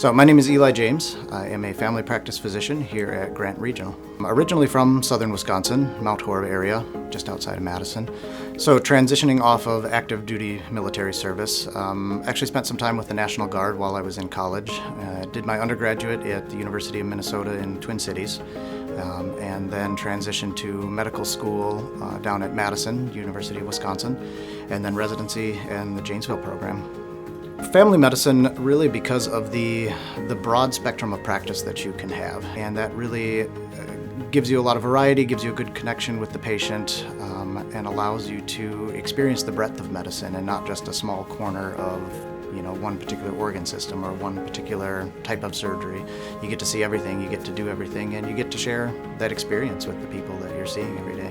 So my name is Eli James. I am a family practice physician here at Grant Regional. I'm originally from southern Wisconsin, Mount Horeb area, just outside of Madison. So transitioning off of active duty military service, actually spent some time with the National Guard while I was in college. Did my undergraduate at the University of Minnesota in Twin Cities, and then transitioned to medical school down at Madison, University of Wisconsin, and then residency in the Janesville program. Family medicine, really because of the broad spectrum of practice that you can have, and that really gives you a lot of variety, gives you a good connection with the patient, and allows you to experience the breadth of medicine and not just a small corner of one particular organ system or one particular type of surgery. You get to see everything, you get to do everything, and you get to share that experience with the people that you're seeing every day.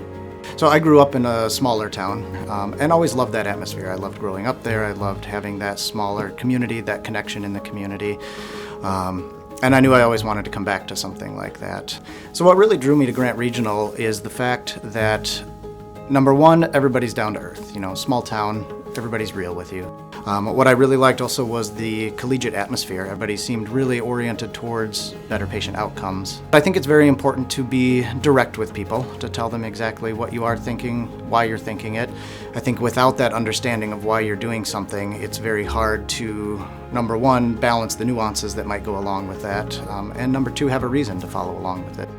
So I grew up in a smaller town and always loved that atmosphere. I loved growing up there. I loved having that smaller community, that connection in the community. And I knew I always wanted to come back to something like that. So what really drew me to Grant Regional is the fact that, number one, everybody's down to earth. Small town, everybody's real with you. What I really liked also was the collegiate atmosphere. Everybody seemed really oriented towards better patient outcomes. I think it's very important to be direct with people, to tell them exactly what you are thinking, why you're thinking it. I think without that understanding of why you're doing something, it's very hard to, number one, balance the nuances that might go along with that, and number two, have a reason to follow along with it.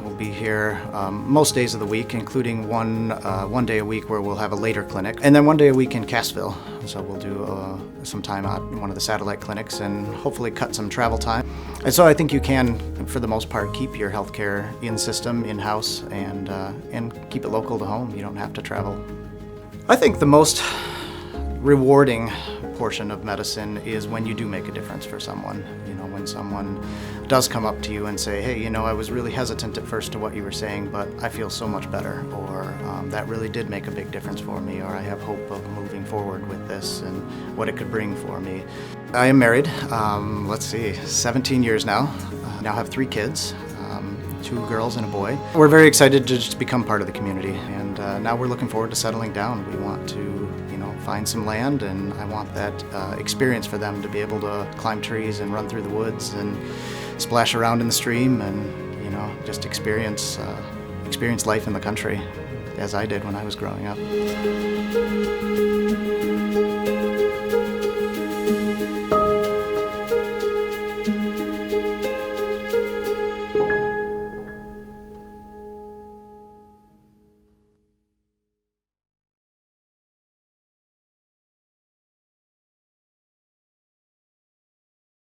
We'll be here most days of the week, including one day a week where we'll have a later clinic, and then one day a week in Cassville. So we'll do some time out in one of the satellite clinics and hopefully cut some travel time. And so I think you can, for the most part, keep your healthcare in-system, in-house, and keep it local to home. You don't have to travel. I think the most rewarding portion of medicine is when you do make a difference for someone. When someone does come up to you and say, hey, I was really hesitant at first to what you were saying, but I feel so much better, or that really did make a big difference for me, or I have hope of moving forward with this and what it could bring for me. I am married, 17 years now. Now have 3 kids, 2 girls and a boy. We're very excited to just become part of the community, and now we're looking forward to settling down. We want to find some land, and I want that experience for them to be able to climb trees and run through the woods and splash around in the stream and just experience life in the country as I did when I was growing up.